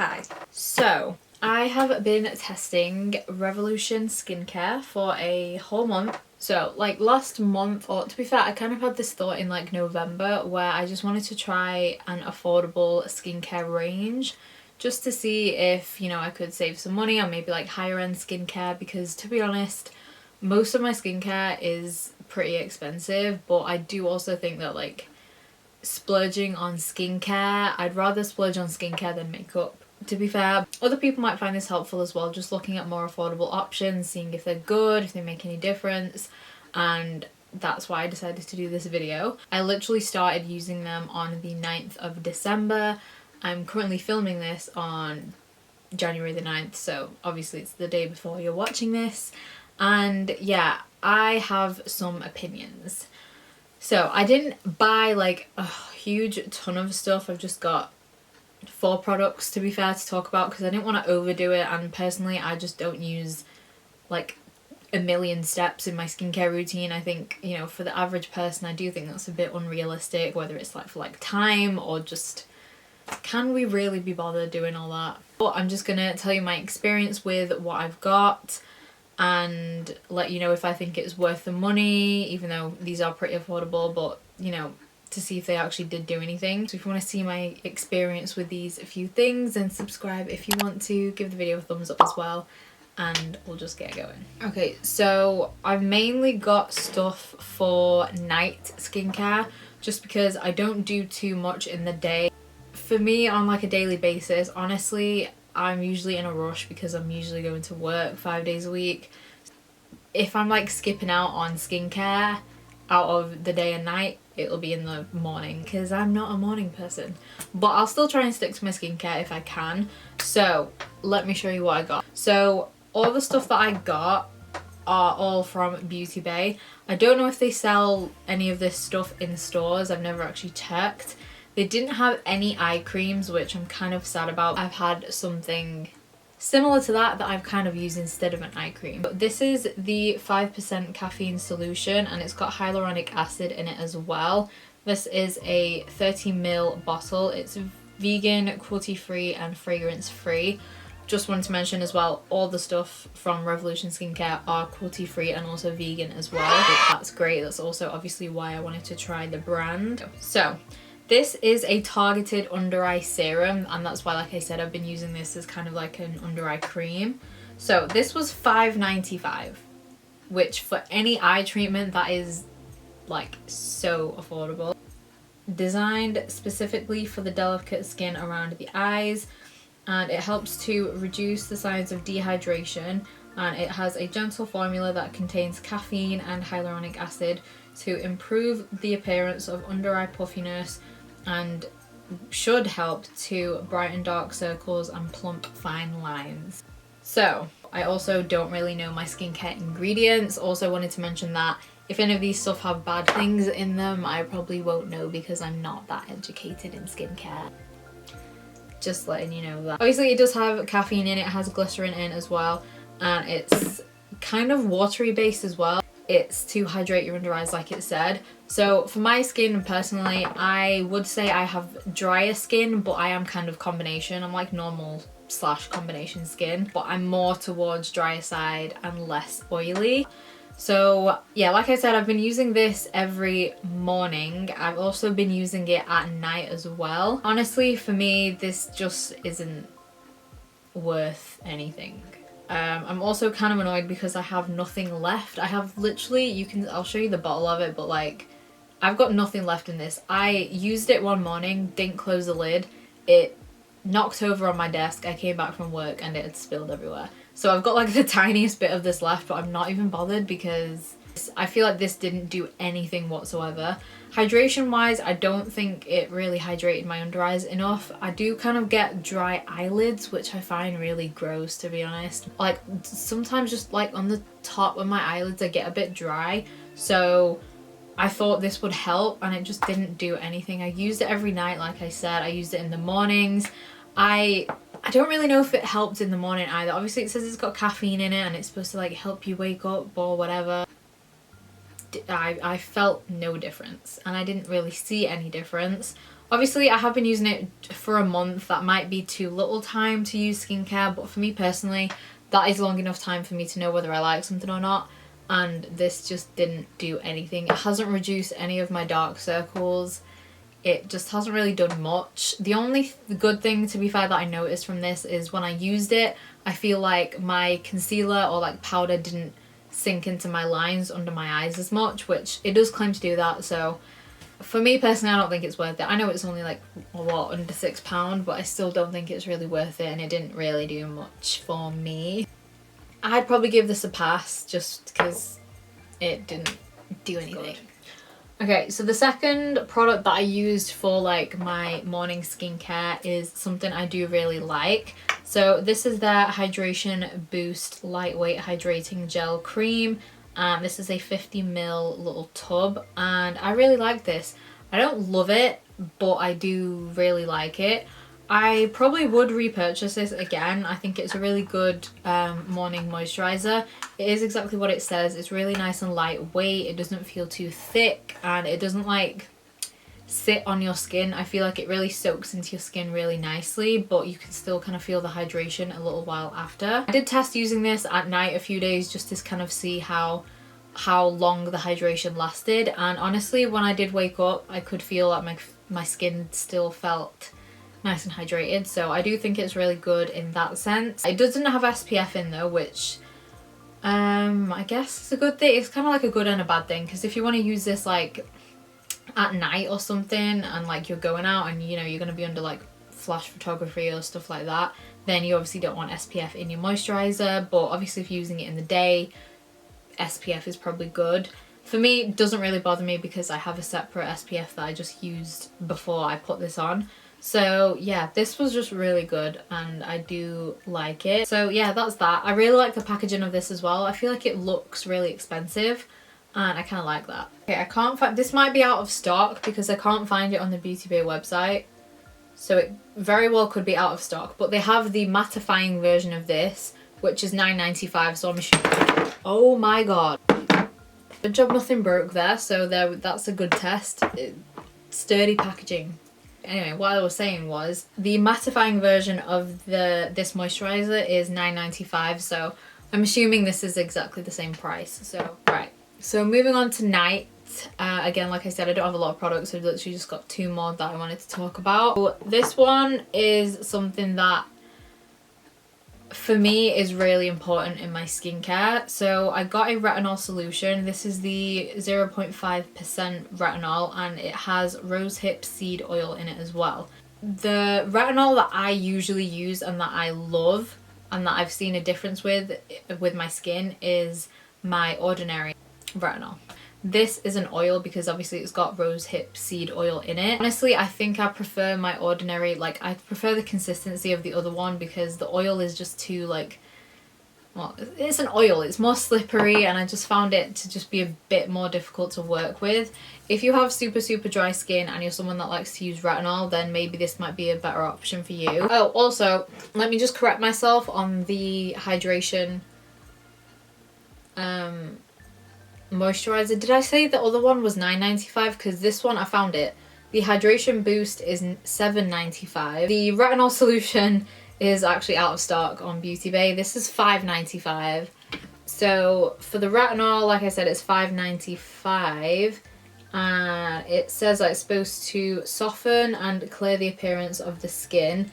Hi. So, I have been testing Revolution skincare for a whole month. So, like last month, or to be fair, I kind of had this thought in like November where I just wanted to try an affordable skincare range just to see if, you know, I could save some money on maybe like higher end skincare, because to be honest, most of my skincare is pretty expensive, but I do also think that like splurging on skincare, I'd rather splurge on skincare than makeup. To be fair, other people might find this helpful as well, just looking at more affordable options, seeing if they're good, if they make any difference, and that's why I decided to do this video. I literally started using them on the 9th of December. I'm currently filming this on January the 9th, so obviously it's the day before you're watching this. And yeah, I have some opinions. So I didn't buy like a huge ton of stuff. I've just got 4 products, to be fair, to talk about, because I didn't want to overdo it, and personally I just don't use like a million steps in my skincare routine. I think, you know, for the average person, I do think that's a bit unrealistic, whether it's like for like time or just can we really be bothered doing all that. But I'm just gonna tell you my experience with what I've got and let you know if I think it's worth the money, even though these are pretty affordable, but you know, to see if they actually did do anything. So if you want to see my experience with these few things, then subscribe if you want to, give the video a thumbs up as well, and we'll just get going. Okay, so I've mainly got stuff for night skincare just because I don't do too much in the day. For me, on like a daily basis, honestly, I'm usually in a rush because I'm usually going to work 5 days a week. If I'm like skipping out on skincare out of the day and night, it'll be in the morning because I'm not a morning person. But I'll still try and stick to my skincare if I can. So let me show you what I got. So all the stuff that I got are all from Beauty Bay. I don't know if they sell any of this stuff in stores. I've never actually checked. They didn't have any eye creams, which I'm kind of sad about. I've had something similar to that I've kind of used instead of an eye cream. But this is the 5% Caffeine Solution, and it's got hyaluronic acid in it as well. This is a 30ml bottle. It's vegan, cruelty-free and fragrance-free. Just wanted to mention as well, all the stuff from Revolution Skincare are cruelty-free and also vegan as well. But that's great. That's also obviously why I wanted to try the brand. So this is a targeted under eye serum, and that's why, like I said, I've been using this as kind of like an under eye cream. So this was $5.95, which for any eye treatment, that is like so affordable. Designed specifically for the delicate skin around the eyes, and it helps to reduce the signs of dehydration, and it has a gentle formula that contains caffeine and hyaluronic acid to improve the appearance of under eye puffiness and should help to brighten dark circles and plump fine lines. So I also don't really know my skincare ingredients. Also wanted to mention that if any of these stuff have bad things in them, I probably won't know because I'm not that educated in skincare. Just letting you know that. Obviously it does have caffeine in it, it has glycerin in as well, and it's kind of watery based as well. It's to hydrate your under eyes, like it said. So for my skin personally, I would say I have drier skin, but I am kind of combination. I'm like normal / combination skin, but I'm more towards drier side and less oily. So yeah, like I said, I've been using this every morning. I've also been using it at night as well. Honestly, for me, this just isn't worth anything. I'm also kind of annoyed because I have nothing left. I have literally, I'll show you the bottle of it, but like, I've got nothing left in this. I used it one morning, didn't close the lid. It knocked over on my desk. I came back from work and it had spilled everywhere. So I've got like the tiniest bit of this left, but I'm not even bothered because I feel like this didn't do anything whatsoever. Hydration wise, I don't think it really hydrated my under eyes enough. I do kind of get dry eyelids, which I find really gross, to be honest. Like sometimes just like on the top of my eyelids I get a bit dry, so I thought this would help and it just didn't do anything. I used it every night, like I said. I used it in the mornings. I don't really know if it helped in the morning either. Obviously it says it's got caffeine in it and it's supposed to like help you wake up or whatever. I felt no difference and I didn't really see any difference. Obviously I have been using it for a month. That might be too little time to use skincare, but for me personally that is long enough time for me to know whether I like something or not, and this just didn't do anything. It hasn't reduced any of my dark circles. It just hasn't really done much. The only good thing, to be fair, that I noticed from this is when I used it, I feel like my concealer or like powder didn't sink into my lines under my eyes as much, which it does claim to do that. So for me personally, I don't think it's worth it. I know it's only like, what, under £6, but I still don't think it's really worth it, and it didn't really do much for me. I'd probably give this a pass just because it didn't do anything. Okay, so the second product that I used for like my morning skincare is something I do really like. So this is their Hydration Boost Lightweight Hydrating Gel Cream. This is a 50ml little tub, and I really like this. I don't love it, but I do really like it. I probably would repurchase this again. I think it's a really good morning moisturizer. It is exactly what it says. It's really nice and lightweight. It doesn't feel too thick, and it doesn't like sit on your skin. I feel like it really soaks into your skin really nicely, but you can still kind of feel the hydration a little while after. I did test using this at night a few days just to kind of see how long the hydration lasted, and honestly when I did wake up I could feel that my skin still felt nice and hydrated, so I do think it's really good in that sense. It doesn't have SPF in though, which I guess is a good thing. It's kind of like a good and a bad thing, because if you want to use this like at night or something and like you're going out and you know you're going to be under like flash photography or stuff like that, then you obviously don't want SPF in your moisturizer. But obviously if you're using it in the day, SPF is probably good. For me, it doesn't really bother me because I have a separate SPF that I just used before I put this on. So yeah, this was just really good and I do like it. So yeah, that's that. I really like the packaging of this as well. I feel like it looks really expensive and I kind of like that. Okay, I can't find, this might be out of stock because I can't find it on the Beauty Bay website. So it very well could be out of stock, but they have the mattifying version of this, which is £9.95, so I'm assuming, oh my god. Good job nothing broke there, so that's a good test. Sturdy packaging. Anyway, what I was saying was the mattifying version of this moisturizer is £9.95, so I'm assuming this is exactly the same price. So right, so moving on to night. Again, like I said, I don't have a lot of products, so I've literally just got two more that I wanted to talk about. So this one is something that for me is really important in my skincare. So I got a retinol solution. This is the 0.5% retinol and it has rosehip seed oil in it as well. The retinol that I usually use and that I love and that I've seen a difference with my skin is my ordinary retinol. This is an oil because obviously it's got rosehip seed oil in it. Honestly, I think I prefer my ordinary, like I prefer the consistency of the other one because the oil is just too like, well, it's an oil, it's more slippery and I just found it to just be a bit more difficult to work with. If you have super dry skin and you're someone that likes to use retinol, then maybe this might be a better option for you. Oh, also, let me just correct myself on the hydration moisturizer. Did I say the other one was $9.95? Because this one, I found it. The Hydration Boost is $7.95. The Retinol Solution is actually out of stock on Beauty Bay. This is $5.95. So for the retinol, like I said, it's $5.95. And it says that it's supposed to soften and clear the appearance of the skin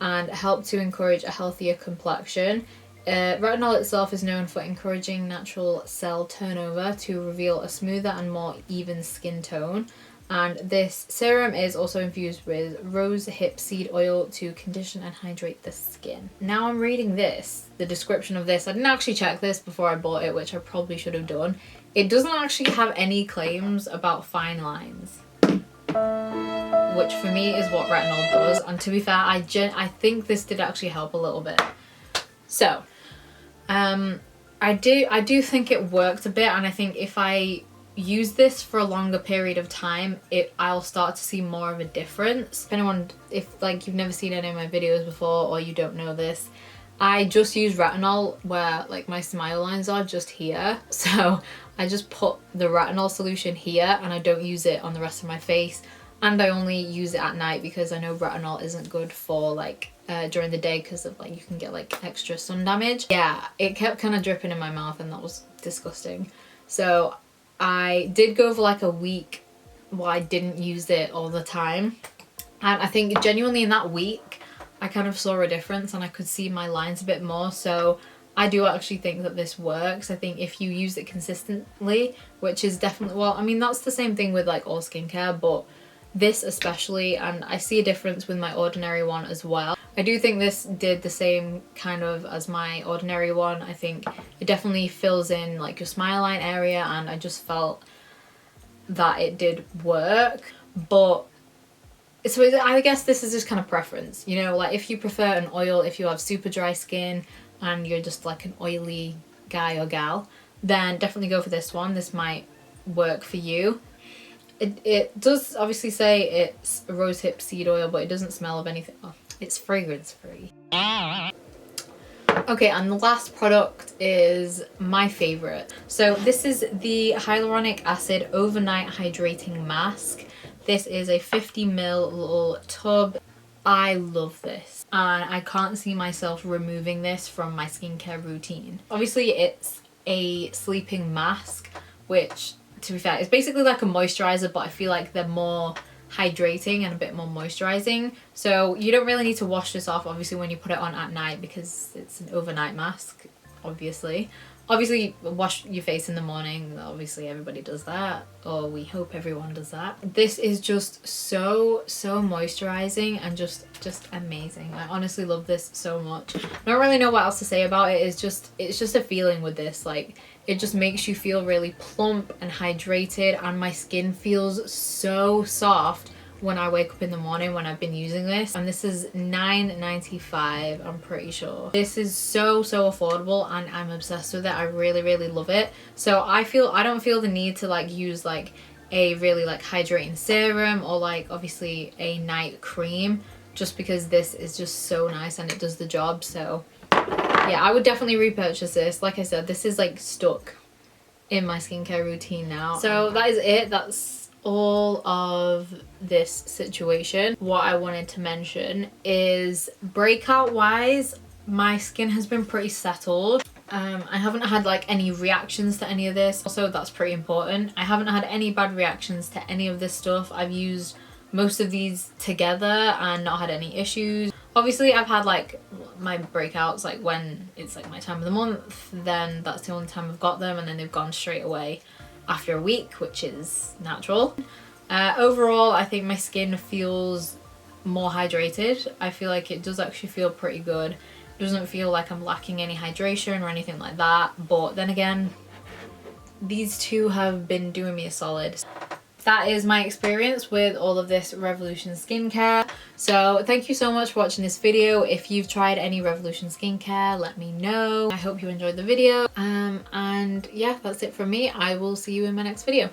and help to encourage a healthier complexion. Retinol itself is known for encouraging natural cell turnover to reveal a smoother and more even skin tone. And this serum is also infused with rose hip seed oil to condition and hydrate the skin. Now I'm reading this, the description of this. I didn't actually check this before I bought it, which I probably should have done. It doesn't actually have any claims about fine lines, which for me is what retinol does. And to be fair, I think this did actually help a little bit. So I do think it worked a bit, and I think if I use this for a longer period of time, I'll start to see more of a difference. If like you've never seen any of my videos before or you don't know this, I just use retinol where like my smile lines are just here. So I just put the retinol solution here and I don't use it on the rest of my face. and I only use it at night because I know retinol isn't good for like during the day because of like you can get like extra sun damage. Yeah, it kept kind of dripping in my mouth and that was disgusting. So I did go for like a week where I didn't use it all the time, and I think genuinely in that week I kind of saw a difference and I could see my lines a bit more. So I do actually think that this works. I think if you use it consistently, which is definitely, well, I mean that's the same thing with like all skincare, but this especially, and I see a difference with my ordinary one as well. I do think this did the same kind of as my ordinary one. I think it definitely fills in like your smile line area, and I just felt that it did work. But so I guess this is just kind of preference, you know, like if you prefer an oil, if you have super dry skin and you're just like an oily guy or gal, then definitely go for this one. This might work for you. It does obviously say it's rosehip seed oil, but it doesn't smell of anything. Oh, it's fragrance free. Okay, and the last product is my favorite. So this is the Hyaluronic Acid Overnight Hydrating Mask. This is a 50ml little tub. I love this and I can't see myself removing this from my skincare routine. Obviously it's a sleeping mask, which to be fair, it's basically like a moisturizer, but I feel like they're more hydrating and a bit more moisturizing. So you don't really need to wash this off obviously when you put it on at night because it's an overnight mask, obviously. Obviously wash your face in the morning, obviously everybody does that, or we hope everyone does that. This is just so moisturizing and just amazing. I honestly love this so much. I don't really know what else to say about it. It's just a feeling with this, like it just makes you feel really plump and hydrated, and my skin feels so soft when I wake up in the morning when I've been using this. And this is $9.95, I'm pretty sure. This is so affordable and I'm obsessed with it. I really love it. So I don't feel the need to like use like a really like hydrating serum or like obviously a night cream, just because this is just so nice and it does the job. So yeah, I would definitely repurchase this. Like I said, this is like stuck in my skincare routine now. So that is it. That's all of this situation. What I wanted to mention is breakout wise, my skin has been pretty settled. I haven't had like any reactions to any of this. Also, that's pretty important. I haven't had any bad reactions to any of this stuff. I've used most of these together and not had any issues. Obviously I've had like my breakouts like when it's like my time of the month, then that's the only time I've got them, and then they've gone straight away after a week, which is natural. Overall, I think my skin feels more hydrated. I feel like it does actually feel pretty good. It doesn't feel like I'm lacking any hydration or anything like that. But then again, these two have been doing me a solid. That is my experience with all of this Revolution skincare. So thank you so much for watching this video. If you've tried any Revolution skincare, let me know. I hope you enjoyed the video. And yeah, that's it from me. I will see you in my next video.